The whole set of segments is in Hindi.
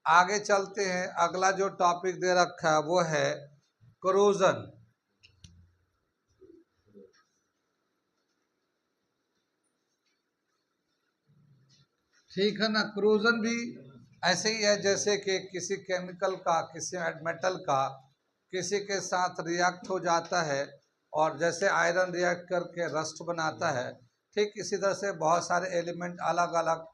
आगे चलते हैं। अगला जो टॉपिक दे रखा है वो है क्रोजन। ठीक है ना। क्रोजन भी ऐसे ही है जैसे कि किसी केमिकल का, किसी मेटल का किसी के साथ रिएक्ट हो जाता है, और जैसे आयरन रिएक्ट करके रस्ट बनाता है, ठीक इसी तरह से बहुत सारे एलिमेंट अलग अलग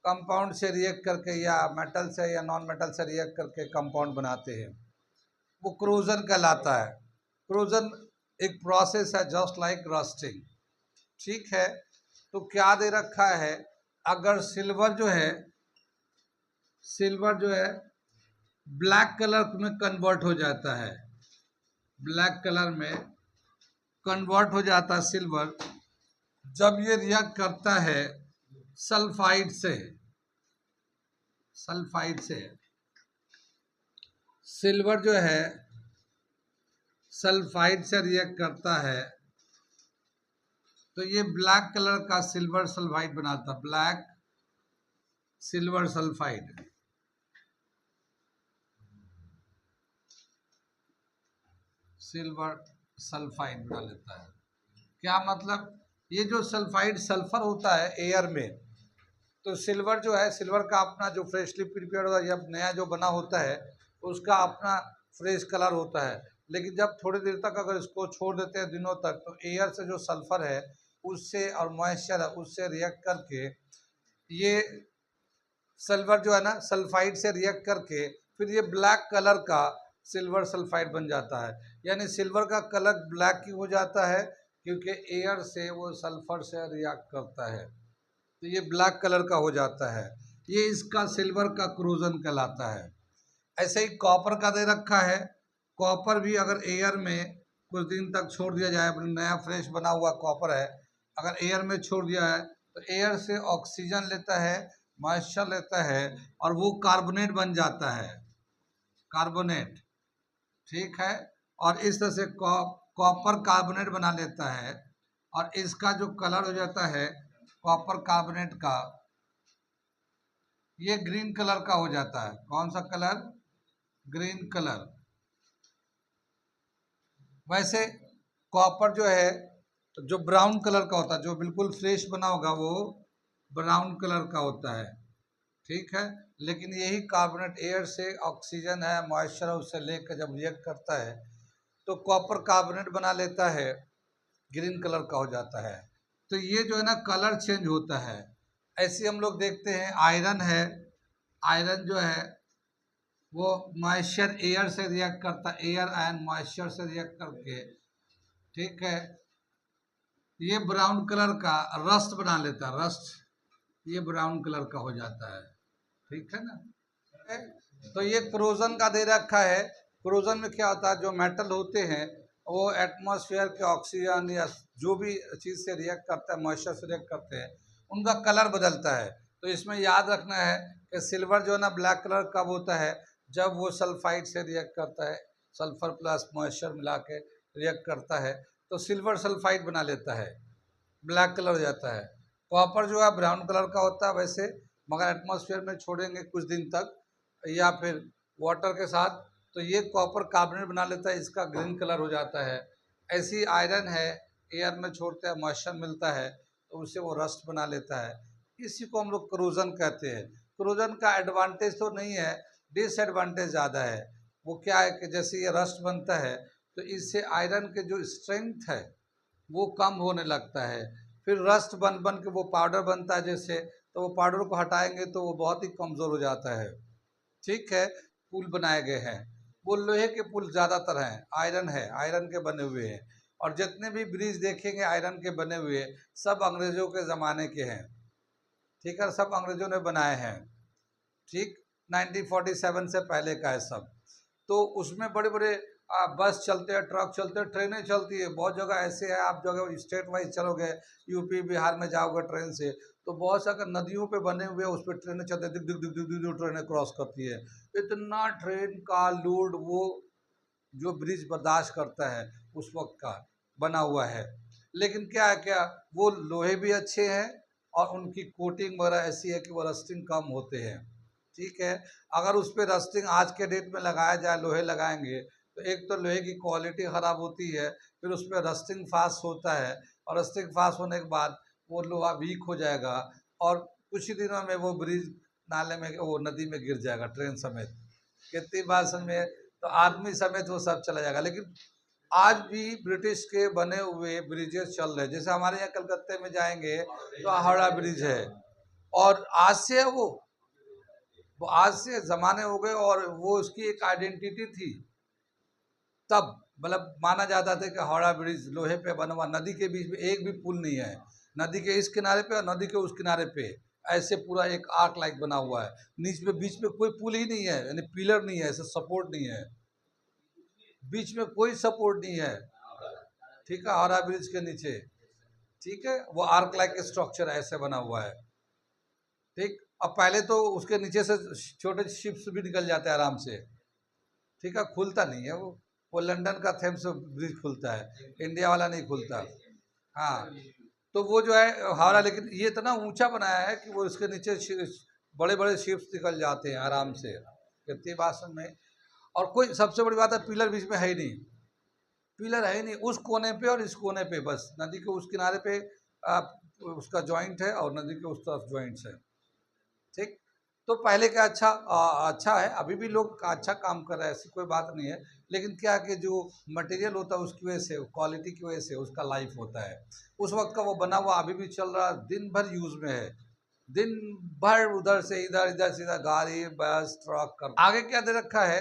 कंपाउंड से रिएक्ट करके या मेटल से या नॉन मेटल से रिएक्ट करके कंपाउंड बनाते हैं, वो क्रोजन कहलाता है। क्रोजन एक प्रोसेस है जस्ट लाइक रस्टिंग। ठीक है। तो क्या दे रखा है, अगर सिल्वर जो है ब्लैक कलर में कन्वर्ट हो जाता है, ब्लैक कलर में कन्वर्ट हो जाता है सिल्वर, जब ये रिएक्ट करता है सल्फाइड से, सिल्वर जो है सल्फाइड से रिएक्ट करता है तो ये ब्लैक कलर का सिल्वर सल्फाइड बनाता, black silver sulphide. Silver sulphide बना लेता है। क्या मतलब, ये जो सल्फाइड सल्फर होता है एयर में, तो सिल्वर जो है, सिल्वर का अपना जो फ्रेशली प्रिपेयर्ड होता है या नया जो बना होता है उसका अपना फ्रेश कलर होता है। लेकिन जब थोड़ी देर तक अगर इसको छोड़ देते हैं दिनों तक, तो एयर से जो सल्फर है उससे और मॉइस्चर है उससे रिएक्ट करके ये सिल्वर जो है ना सल्फाइड से रिएक्ट करके फिर ये ब्लैक कलर का सिल्वर सल्फाइड बन जाता है। यानी सिल्वर का कलर ब्लैक क्यों हो जाता है, क्योंकि एयर से वो सल्फर से रिएक्ट करता है, तो ये ब्लैक कलर का हो जाता है। ये इसका सिल्वर का क्रोजन कहलाता है। ऐसे ही कॉपर का दे रखा है। कॉपर भी अगर एयर में कुछ दिन तक छोड़ दिया जाए, नया फ्रेश बना हुआ कॉपर है, अगर एयर में छोड़ दिया है तो एयर से ऑक्सीजन लेता है, मॉइस्चर लेता है, और वो कार्बोनेट बन जाता है, कार्बोनेट। ठीक है। और इस तरह से कॉपर कार्बोनेट बना लेता है, और इसका जो कलर हो जाता है कॉपर कार्बोनेट का, ये ग्रीन कलर का हो जाता है। कौन सा कलर, ग्रीन कलर। वैसे कॉपर जो है जो ब्राउन कलर का होता है, जो बिल्कुल फ्रेश बना होगा वो ब्राउन कलर का होता है। ठीक है। लेकिन यही कार्बोनेट एयर से ऑक्सीजन है, मॉइस्चर है, उससे लेकर जब रिएक्ट करता है तो कॉपर कार्बोनेट बना लेता है, ग्रीन कलर का हो जाता है। तो ये जो है ना कलर चेंज होता है। ऐसे हम लोग देखते हैं आयरन है, आयरन जो है वो मॉइस्चर एयर से रिएक्ट करता है, एयर एंड मॉइस्चर से रिएक्ट करके, ठीक है, ये ब्राउन कलर का रस्ट बना लेता है, रस्ट, ये ब्राउन कलर का हो जाता है। ठीक है ना। तो ये क्रोजन का दे रखा है। क्रोजन में क्या होता है, जो मेटल होते हैं वो एटमॉस्फेयर के ऑक्सीजन या जो भी चीज़ से रिएक्ट करता है, मॉइस्चर से रिएक्ट करते हैं, उनका कलर बदलता है। तो इसमें याद रखना है कि सिल्वर जो है ना ब्लैक कलर कब होता है, जब वो सल्फाइड से रिएक्ट करता है, सल्फर प्लस मॉइस्चर मिला के रिएक्ट करता है तो सिल्वर सल्फाइड बना लेता है, ब्लैक कलर हो जाता है। कॉपर जो है ब्राउन कलर का होता है वैसे, मगर एटमॉस्फेयर में छोड़ेंगे कुछ दिन तक या फिर वाटर के साथ तो ये कॉपर कार्बोनेट बना लेता है, इसका ग्रीन कलर हो जाता है। ऐसी आयरन है, एयर में छोड़ते हैं, मॉइस्चर मिलता है तो उससे वो रस्ट बना लेता है। इसी को हम लोग क्रोजन कहते हैं। क्रोजन का एडवांटेज तो नहीं है, डिसएडवांटेज ज़्यादा है। वो क्या है कि जैसे ये रस्ट बनता है तो इससे आयरन के जो स्ट्रेंथ है वो कम होने लगता है। फिर रस्ट बन बन के वो पाउडर बनता है जैसे, तो वो पाउडर को हटाएंगे तो वो बहुत ही कमज़ोर हो जाता है। ठीक है। पुल बनाए गए हैं, वो लोहे के पुल ज़्यादातर हैं, आयरन है, आयरन के बने हुए हैं। और जितने भी ब्रिज देखेंगे आयरन के बने हुए सब अंग्रेज़ों के ज़माने के हैं। ठीक है, सब अंग्रेज़ों ने बनाए हैं। ठीक, 1947 से पहले का है सब। तो उसमें बड़े बड़े बस चलते हैं, ट्रक चलते हैं, ट्रेनें चलती है। बहुत जगह ऐसे है, आप जगह स्टेट वाइज चलोगे, यूपी बिहार में जाओगे ट्रेन से तो बहुत सा नदियों पे बने हुए उस पर ट्रेनें चलते, दिख दिख दिख दिख दिख दिख ट्रेनें क्रॉस करती है। इतना ट्रेन का लोड वो जो ब्रिज बर्दाश्त करता है उस वक्त का बना हुआ है। लेकिन क्या है, क्या वो लोहे भी अच्छे हैं और उनकी कोटिंग वगैरह ऐसी है कि वो रस्टिंग कम होते हैं। ठीक है। अगर उस पर रस्टिंग आज के डेट में लगाया जाए, लोहे लगाएंगे, तो एक तो लोहे की क्वालिटी ख़राब होती है, फिर उस पर रस्टिंग फास्ट होता है, और रस्टिंग फास्ट होने के बाद वो लोहा वीक हो जाएगा, और कुछ ही दिनों में वो ब्रिज नाले में, वो नदी में गिर जाएगा ट्रेन समेत। कितनी बार में तो आदमी समेत वो सब चला जाएगा। लेकिन आज भी ब्रिटिश के बने हुए ब्रिजेस चल रहे हैं। जैसे हमारे यहाँ कलकत्ते में जाएंगे तो हावड़ा ब्रिज है, और आज से है वो आज से जमाने हो गए, और वो उसकी एक आइडेंटिटी थी। तब मतलब माना जाता था कि हावड़ा ब्रिज लोहे पे बना हुआ, नदी के बीच में एक भी पुल नहीं है, नदी के इस किनारे पे और नदी के उस किनारे पे ऐसे पूरा एक आर्क लाइक बना हुआ है। नीच में बीच में कोई पुल ही नहीं है, यानी पिलर नहीं है, ऐसे सपोर्ट नहीं है, बीच में कोई सपोर्ट नहीं है। ठीक है, हावड़ा ब्रिज के नीचे, ठीक है, वो आर्क लाइक स्ट्रक्चर ऐसे बना हुआ है। ठीक, अब पहले तो उसके नीचे से छोटे शिप्स भी निकल जाते हैं आराम से। ठीक है, खुलता नहीं है वो लंदन का थेम्स ब्रिज खुलता है, इंडिया वाला नहीं खुलता। हाँ, तो वो जो है हावड़ा, लेकिन ये इतना ऊंचा बनाया है कि वो इसके नीचे बड़े बड़े शिप्स निकल जाते हैं आराम से, कितनी भाषण में। और कोई सबसे बड़ी बात है, पिलर बीच में है ही नहीं, पिलर है ही नहीं उस कोने पे और इस कोने पे, बस नदी के उस किनारे पे उसका जॉइंट है, और नदी के उस तरफ जॉइंट्स है। ठीक, तो पहले का अच्छा है, अभी भी लोग अच्छा काम कर रहे हैं, ऐसी कोई बात नहीं है। लेकिन क्या कि जो मटेरियल होता है उसकी वजह से, क्वालिटी की वजह से उसका लाइफ होता है। उस वक्त का वो बना हुआ अभी भी चल रहा, दिन भर यूज में है, दिन भर उधर से इधर, इधर से इधर गाड़ी बस ट्रक कर। आगे क्या दे रखा है,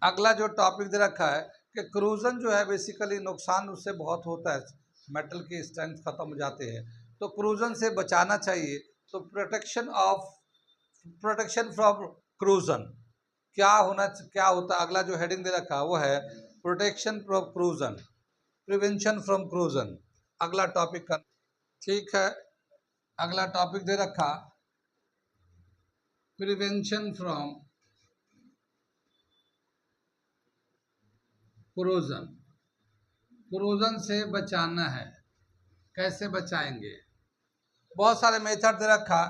अगला जो टॉपिक दे रखा है कि क्रूजन जो है बेसिकली नुकसान उससे बहुत होता है, मेटल की स्ट्रेंथ खत्म हो जाते हैं, तो क्रूजन से बचाना चाहिए। तो प्रोटेक्शन फ्रॉम क्रूजन क्या होता है, अगला जो हेडिंग दे रखा है वो है प्रोटेक्शन फ्रॉम क्रूजन, प्रिवेंशन फ्रॉम क्रूजन, अगला टॉपिक का। ठीक है, अगला टॉपिक दे रखा प्रिवेंशन फ्रॉम क्रूजन, क्रूजन से बचाना है, कैसे बचाएंगे, बहुत सारे मेथड दे रखा,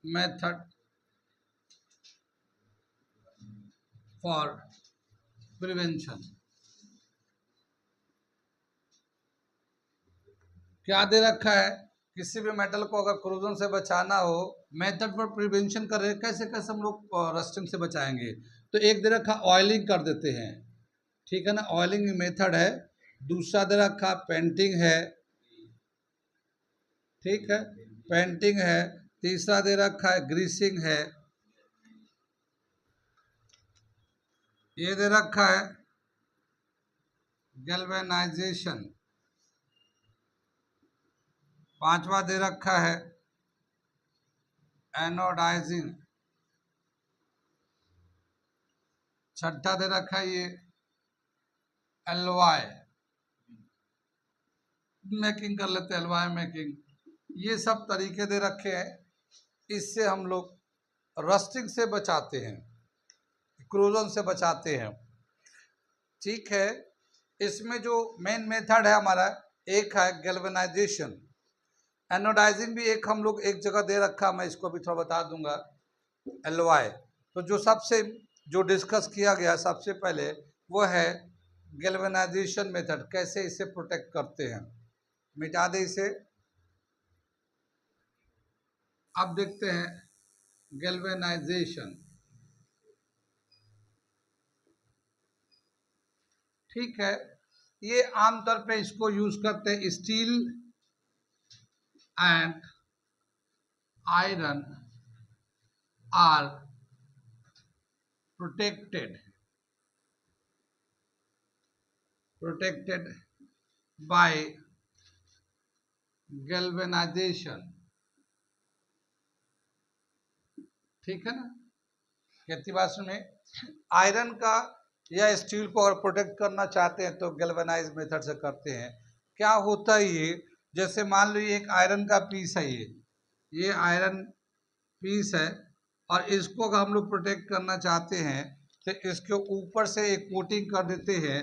मेथड फॉर प्रिवेंशन। क्या दे रखा है, किसी भी मेटल को अगर क्रोजन से बचाना हो, मेथड फॉर प्रिवेंशन कर रहे हैं, कैसे कैसे हम लोग रस्टिंग से बचाएंगे। तो एक दे रखा ऑयलिंग कर देते हैं, ठीक है ना, ऑयलिंग मेथड है। दूसरा दे रखा पेंटिंग है, ठीक है, पेंटिंग है। तीसरा दे रखा है ग्रीसिंग है। ये दे रखा है गैल्वेनाइजेशन। पांचवा दे रखा है एनोडाइजिंग। छठा दे रखा है ये एलवाई मेकिंग कर लेते हैं, एलवाई मेकिंग। ये सब तरीके दे रखे हैं, इससे हम लोग रस्टिंग से बचाते हैं, क्रोजन से बचाते हैं। ठीक है, इसमें जो मेन मेथड है हमारा, एक है गैल्वेनाइजेशन, एनोडाइजिंग भी एक हम लोग एक जगह दे रखा, मैं इसको भी थोड़ा बता दूंगा, एलवाई। तो जो सबसे जो डिस्कस किया गया सबसे पहले वो है गैल्वेनाइजेशन मेथड, कैसे इसे प्रोटेक्ट करते हैं। मिटा दे इसे, अब देखते हैं गैल्वेनाइजेशन। ठीक है, ये आमतौर पे इसको यूज करते हैं steel and iron are protected by galvanization. ठीक है ना, कहती बात में आयरन का या स्टील को अगर प्रोटेक्ट करना चाहते हैं तो गैल्वेनाइज मेथड से करते हैं। क्या होता है ये, जैसे मान लो ये एक आयरन का पीस है, ये आयरन पीस है, और इसको अगर हम लोग प्रोटेक्ट करना चाहते हैं तो इसके ऊपर से एक कोटिंग कर देते हैं,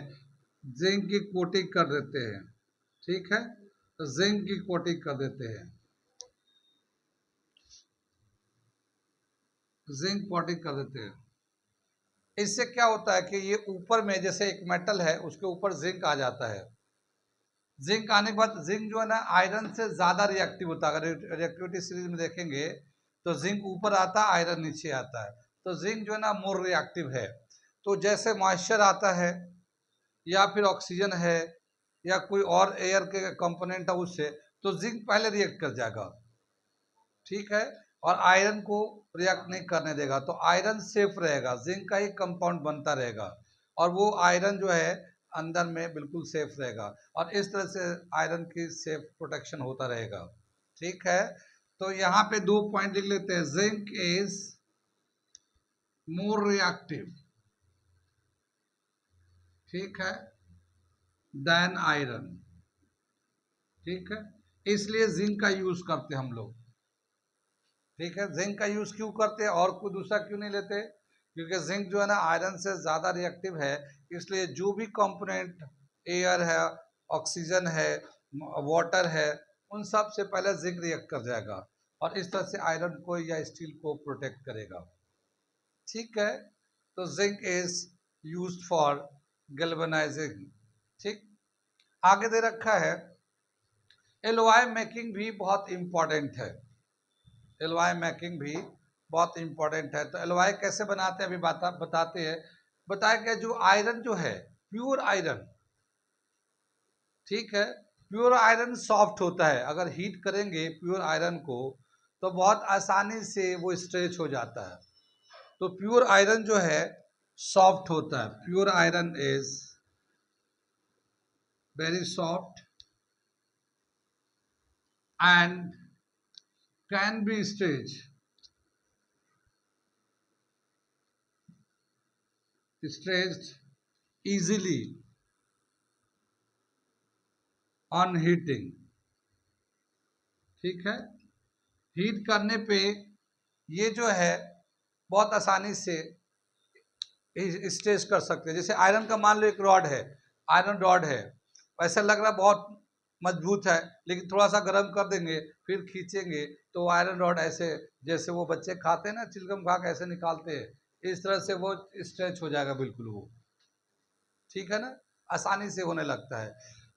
जिंक की कोटिंग कर देते हैं। ठीक है, तो जिंक की कोटिंग कर देते हैं। जिंक कोटिंग कर देते हैं। इससे क्या होता है कि ये ऊपर में जैसे एक मेटल है उसके ऊपर जिंक आ जाता है। जिंक आने के बाद जिंक जो है ना आयरन से ज्यादा रिएक्टिव होता है। अगर रिएक्टिविटी सीरीज में देखेंगे तो जिंक ऊपर आता है, आयरन नीचे आता है। तो जिंक जो है ना मोर रिएक्टिव है। तो जैसे मॉइस्चर आता है या फिर ऑक्सीजन है या कोई और एयर के कंपोनेंट है उससे, तो जिंक पहले रिएक्ट कर जाएगा, ठीक है, और आयरन को रिएक्ट नहीं करने देगा। तो आयरन सेफ रहेगा, जिंक का ही कंपाउंड बनता रहेगा और वो आयरन जो है अंदर में बिल्कुल सेफ रहेगा और इस तरह से आयरन की सेफ प्रोटेक्शन होता रहेगा, ठीक है। तो यहाँ पे 2 पॉइंट लिख लेते हैं। जिंक इज मोर रिएक्टिव, ठीक है, देन आयरन, ठीक है, इसलिए जिंक का यूज करते हम लोग, ठीक है। जिंक का यूज क्यों करते हैं और कोई दूसरा क्यों नहीं लेते? क्योंकि जिंक जो है ना आयरन से ज्यादा रिएक्टिव है, इसलिए जो भी कंपोनेंट एयर है, ऑक्सीजन है, वाटर है, उन सब से पहले जिंक रिएक्ट कर जाएगा और इस तरह से आयरन को या स्टील को प्रोटेक्ट करेगा, ठीक है। तो zinc is used for galvanising, ठीक। आगे दे रखा है एलॉय मेकिंग भी बहुत इंपॉर्टेंट है। एलॉय मेकिंग भी बहुत इंपॉर्टेंट है। तो एलॉय कैसे बनाते हैं अभी बताते हैं। बताया गया जो आयरन जो है प्योर आयरन, ठीक है, प्योर आयरन सॉफ्ट होता है। अगर हीट करेंगे प्योर आयरन को तो बहुत आसानी से वो स्ट्रेच हो जाता है। तो प्योर आयरन जो है सॉफ्ट होता है। Pure iron is very soft and can be stretched easily on heating, ठीक है। हीट करने पे ये जो है बहुत आसानी से स्ट्रेच कर सकते हैं। जैसे आयरन का मान लो एक रॉड है, आयरन रॉड है, ऐसा लग रहा है बहुत मजबूत है, लेकिन थोड़ा सा गर्म कर देंगे फिर खींचेंगे तो आयरन रॉड ऐसे, जैसे वो बच्चे खाते हैं ना चिलगम खा के ऐसे निकालते हैं, इस तरह से वो स्ट्रेच हो जाएगा बिल्कुल वो, ठीक है ना, आसानी से होने लगता है।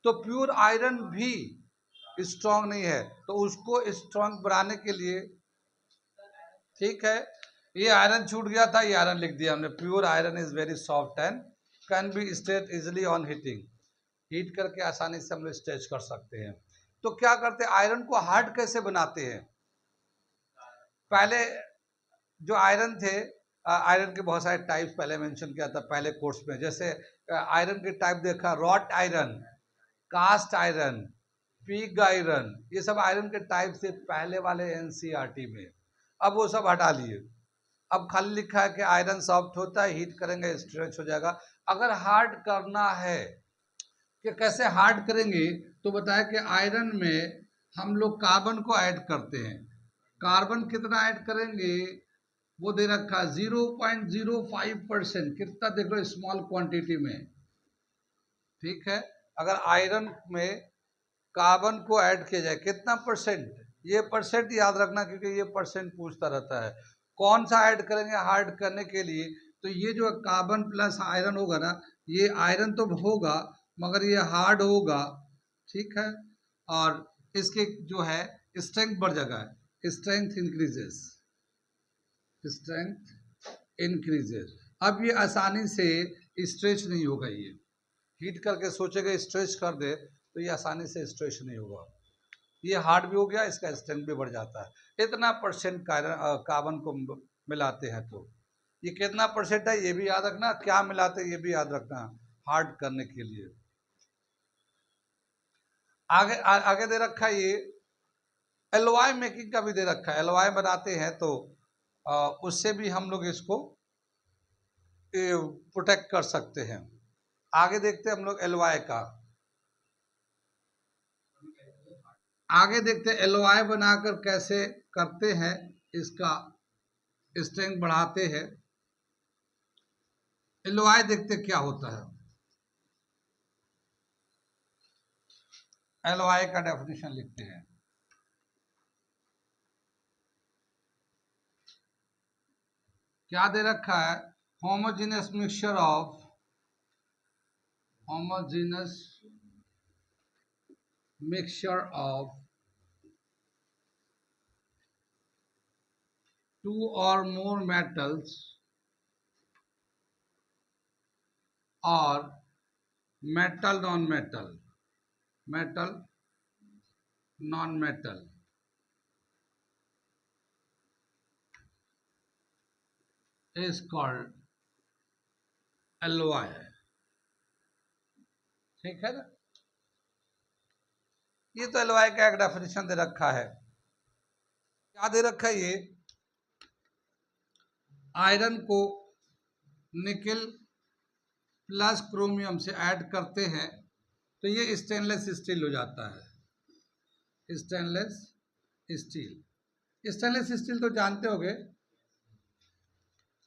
तो प्योर आयरन भी स्ट्रांग नहीं है, तो उसको स्ट्रांग बनाने के लिए, ठीक है, ये आयरन छूट गया था, ये आयरन लिख दिया हमने। Pure iron is very soft and can be stretch easily on heating, heat करके आसानी से हम लोग स्ट्रेच कर सकते हैं। तो क्या करते हैं, आयरन को हार्ड कैसे बनाते हैं? पहले जो आयरन थे, आयरन के बहुत सारे टाइप्स पहले मेंशन किया था पहले कोर्स में। जैसे आयरन के टाइप देखा, wrought iron, cast iron, pig iron, ये सब आयरन के टाइप से पहले वाले एनसीईआरटी में। अब वो सब हटा लिए, अब खाली लिखा है कि आयरन सॉफ्ट होता है, हीट करेंगे स्ट्रेच हो जाएगा। अगर हार्ड करना है कि कैसे हार्ड करेंगे, तो बताया कि आयरन में हम लोग कार्बन को ऐड करते हैं। कार्बन कितना ऐड करेंगे वो दे रखा है 0.05%, कितना देख लो स्मॉल क्वांटिटी में, ठीक है। अगर आयरन में कार्बन को ऐड किया जाए कितना परसेंट, ये परसेंट याद रखना क्योंकि ये परसेंट पूछता रहता है। कौन सा ऐड करेंगे हार्ड करने के लिए, तो ये जो कार्बन प्लस आयरन होगा ना, ये आयरन तो होगा मगर ये हार्ड होगा, ठीक है, और इसके जो है स्ट्रेंथ बढ़ जाएगा, स्ट्रेंथ इंक्रीजेस, स्ट्रेंथ इंक्रीजेस। अब ये आसानी से स्ट्रेच नहीं होगा, ये हीट करके सोचेगा स्ट्रेच कर दे तो ये आसानी से स्ट्रेच नहीं होगा। ये हार्ड भी हो गया, इसका स्ट्रेंथ भी बढ़ जाता है। इतना परसेंट कार्बन को मिलाते हैं, तो ये कितना परसेंट है ये भी याद रखना, क्या मिलाते हैं ये भी याद रखना हार्ड करने के लिए। आगे दे रखा है ये एलॉय मेकिंग का भी दे रखा है। एलॉय बनाते हैं तो उससे भी हम लोग इसको प्रोटेक्ट कर सकते हैं। आगे देखते हैं हम लोग एलॉय का, आगे देखते हैं एलओआई बनाकर कैसे करते हैं, इसका स्ट्रेंथ बढ़ाते हैं। एलओआई देखते क्या होता है। एलओआई का डेफिनेशन लिखते हैं। क्या दे रखा है, homogeneous mixture of two or more metals or metal non-metal is called alloy। ठीक है ना, ये तो alloy का एक डेफिनेशन दे रखा है। क्या दे रखा है, ये आयरन को निकेल प्लस क्रोमियम से ऐड करते हैं तो ये स्टेनलेस स्टील हो जाता है। स्टेनलेस स्टील तो जानते होंगे,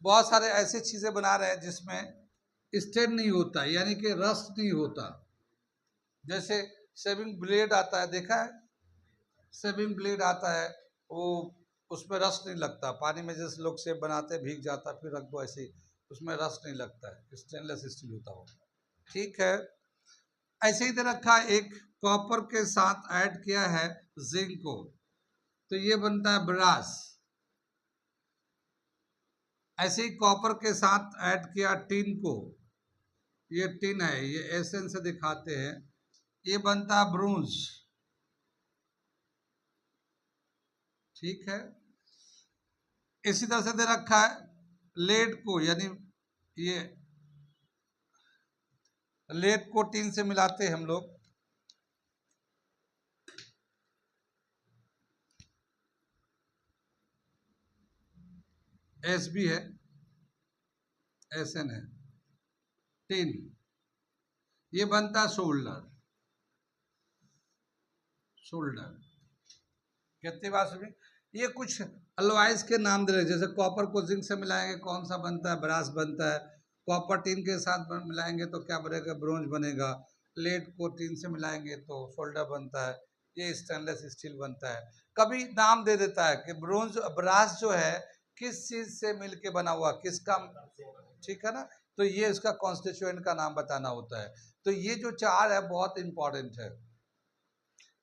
बहुत सारे ऐसे चीजें बना रहे हैं जिसमें स्टेन नहीं होता, यानी कि रस्ट नहीं होता। जैसे शेविंग ब्लेड आता है, देखा है, शेविंग ब्लेड आता है, वो उसमें रस्ट नहीं लगता। पानी में जैसे लोग सेब बनाते हैं, भीग जाता, फिर रख दो ऐसे ही, उसमें रस्ट नहीं लगता है, स्टेनलेस स्टील होता हो। ठीक है, ऐसे ही दे रखा है, एक कॉपर के साथ ऐड किया है जिंक को तो ये बनता है ब्रास। ऐसे ही कॉपर के साथ ऐड किया टिन को, ये टिन है, ये एसएन से दिखाते हैं, ये बनता है ब्रोंज। ठीक है, इसी तरह से दे रखा है लेड को, यानी ये लेड को टिन से मिलाते हैं हम लोग, एस भी है, एसएन है, टिन, ये बनता है सोल्डर। कितनी बार सुनी, ये कुछ अलॉयज के नाम दे रहे, जैसे कॉपर को जिंक से मिलाएंगे कौन सा बनता है, ब्रास बनता है। कॉपर टिन के साथ मिलाएंगे तो क्या बनेगा, ब्रोंज बनेगा। लेड को टिन से मिलाएंगे तो सोल्डर बनता है, ये स्टेनलेस स्टील बनता है। कभी नाम दे देता है कि ब्रोंज ब्रास जो है किस चीज से मिलके बना हुआ, किसका, ठीक है ना, तो ये इसका कॉन्स्टिट्यूएंट का नाम बताना होता है। तो ये जो चार है बहुत इंपॉर्टेंट है।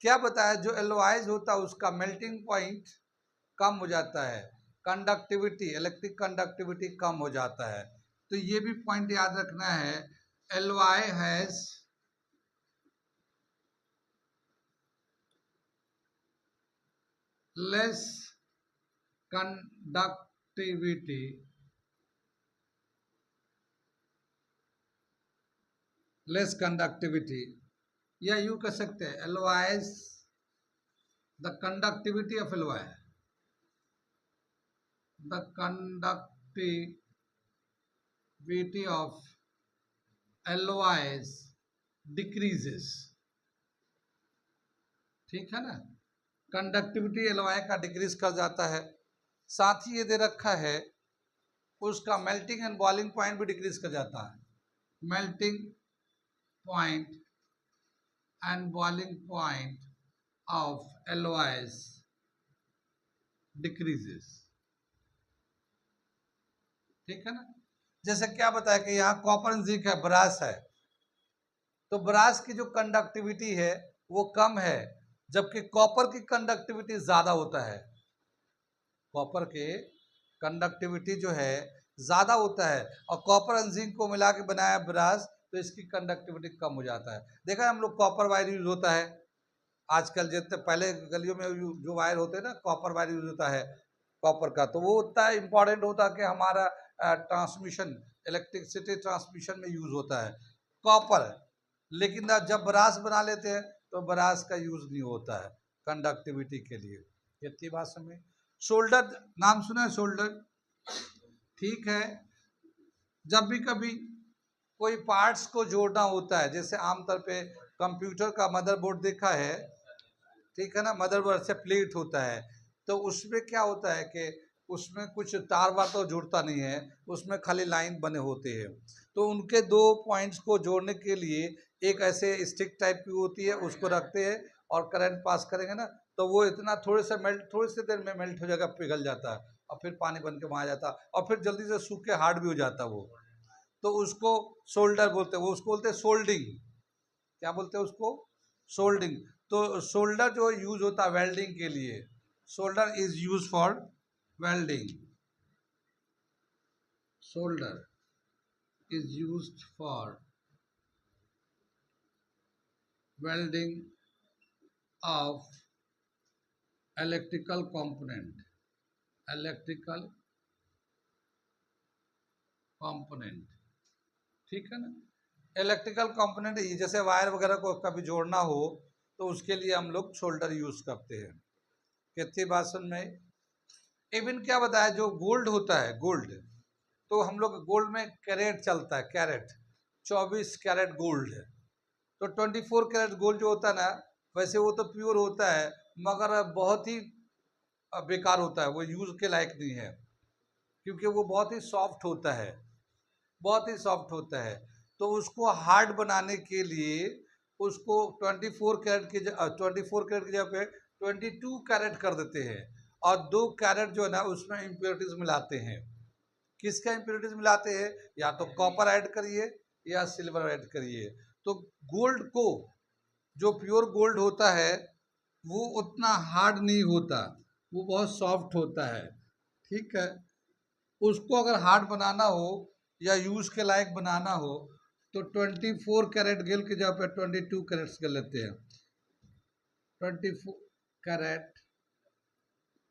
क्या बताया, जो एलॉयज होता है उसका मेल्टिंग पॉइंट कम हो जाता है, कंडक्टिविटी, इलेक्ट्रिक कंडक्टिविटी कम हो जाता है। तो ये भी पॉइंट याद रखना है, एलॉय हैज लेस कंडक्टिविटी या यूं कह सकते हैं alloys, the conductivity of alloy, the conductivity of alloys decreases। ठीक है ना, कंडक्टिविटी एलॉय का डिक्रीज कर जाता है। साथ ही ये दे रखा है उसका मेल्टिंग एंड बॉइलिंग पॉइंट भी डिक्रीज कर जाता है। Melting point and boiling point of alloys decreases. ठीक है ना, जैसे क्या बताया कि यहाँ कॉपर एंड जिंक है, ब्रास है, तो ब्रास की जो कंडक्टिविटी है वो कम है, जबकि कॉपर की कंडक्टिविटी ज्यादा होता है। कॉपर के कंडक्टिविटी जो है ज्यादा होता है, और कॉपर एंड जिंक को मिला के बनाया ब्रास तो इसकी कंडक्टिविटी कम हो जाता है। देखा है हम लोग कॉपर वायर यूज होता है आजकल, जितने पहले गलियों में जो वायर होते हैं ना, कॉपर वायर यूज होता है कॉपर का, तो वो उतना इम्पोर्टेंट होता है कि हमारा ट्रांसमिशन, इलेक्ट्रिसिटी ट्रांसमिशन में यूज होता है कॉपर। लेकिन जब ब्रास बना लेते हैं तो ब्रास का यूज नहीं होता है कंडक्टिविटी के लिए। कितनी बात समझे। शोल्डर नाम सुना है, शोल्डर, ठीक है, जब भी कभी कोई पार्ट्स को जोड़ना होता है, जैसे आमतौर पे कंप्यूटर का मदरबोर्ड देखा है, ठीक है ना, मदरबोर्ड से प्लेट होता है, तो उसमें क्या होता है कि उसमें कुछ तार वार तो जुड़ता नहीं है, उसमें खाली लाइन बने होते हैं। तो उनके दो पॉइंट्स को जोड़ने के लिए एक ऐसे स्टिक टाइप की होती है, उसको रखते हैं और करंट पास करेंगे ना तो वो इतना थोड़े से देर में मेल्ट हो जाएगा, पिघल जाता है और फिर पानी बन के वहाँ आ जाता है और फिर जल्दी से सूख के हार्ड भी हो जाता है वो। तो उसको सोल्डर बोलते हैं, वो उसको बोलते हैं सोल्डिंग। क्या बोलते हैं उसको? सोल्डिंग। तो सोल्डर जो यूज होता है वेल्डिंग के लिए, solder is use for welding. Solder is used for welding of electrical component, electrical component, ठीक है ना। इलेक्ट्रिकल कंपोनेंट जैसे वायर वगैरह को कभी जोड़ना हो तो उसके लिए हम लोग सोल्डर यूज करते हैं। कितनी बात समझ में? इवन क्या बताया, जो गोल्ड होता है, गोल्ड, तो हम लोग गोल्ड में कैरेट चलता है, कैरेट 24 कैरेट गोल्ड है। तो 24 कैरेट गोल्ड जो होता है ना, वैसे वो तो प्योर होता है मगर बहुत ही बेकार होता है, वो यूज के लायक नहीं है क्योंकि वो बहुत ही सॉफ्ट होता है, बहुत ही सॉफ्ट होता है। तो उसको हार्ड बनाने के लिए उसको 24 कैरेट की 24 कैरेट की जगह पे 22 कैरेट कर देते हैं और 2 कैरेट जो है ना उसमें इम्प्योरिटीज मिलाते हैं। किसका इम्प्योरिटीज मिलाते हैं? या तो कॉपर ऐड करिए या सिल्वर ऐड करिए। तो गोल्ड को, जो प्योर गोल्ड होता है वो उतना हार्ड नहीं होता, वो बहुत सॉफ्ट होता है, ठीक है। उसको अगर हार्ड बनाना हो या यूज के लायक बनाना हो तो 24 कैरेट गेल की जगह पे 22 कैरेट्स कर लेते हैं। 24 carat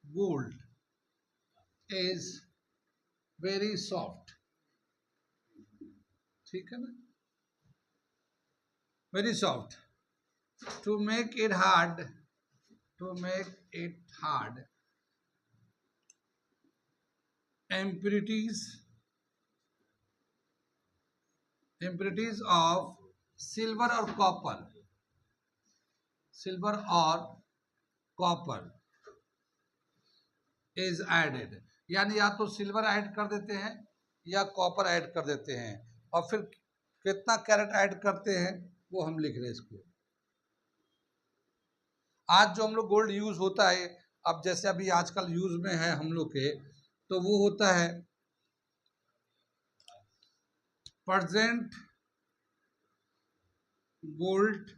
gold is very soft, ठीक है ना, very soft. To make it hard, to make it hard, impurities of silver और कॉपर, सिल्वर और कॉपर इज एडेड, यानी या तो सिल्वर ऐड कर देते हैं या कॉपर ऐड कर देते हैं और फिर कितना कैरेट ऐड करते हैं वो हम लिख रहे हैं इसको। आज जो हम लोग गोल्ड यूज होता है, अब जैसे अभी आजकल यूज में है हम लोग के, तो वो होता है present gold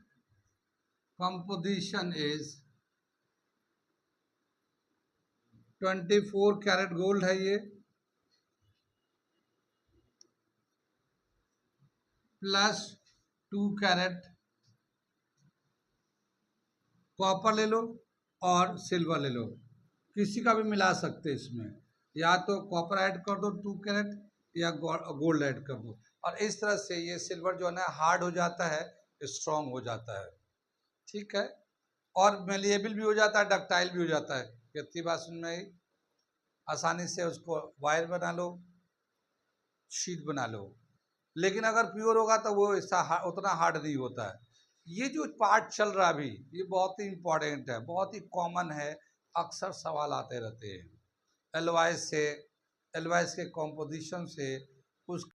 composition is 24 carat gold है ये, प्लस 2 कैरेट कॉपर ले लो और सिल्वर ले लो, किसी का भी मिला सकते इसमें, या तो कॉपर ऐड कर दो 2 कैरेट या गोल्ड ऐड कर दो और इस तरह से ये सिल्वर जो है ना हार्ड हो जाता है, स्ट्रॉन्ग हो जाता है, ठीक है। और मेलिएबल भी हो जाता है, डक्टाइल भी हो जाता है। कितनी बात सुन में आई? आसानी से उसको वायर बना लो, शीट बना लो। लेकिन अगर प्योर होगा तो वो ऐसा उतना हार्ड नहीं होता है। ये जो पार्ट चल रहा है अभी, ये बहुत ही इंपॉर्टेंट है, बहुत ही कॉमन है, अक्सर सवाल आते रहते हैं एलवाइस से, एलवाइस के कॉम्पोजिशन से, उस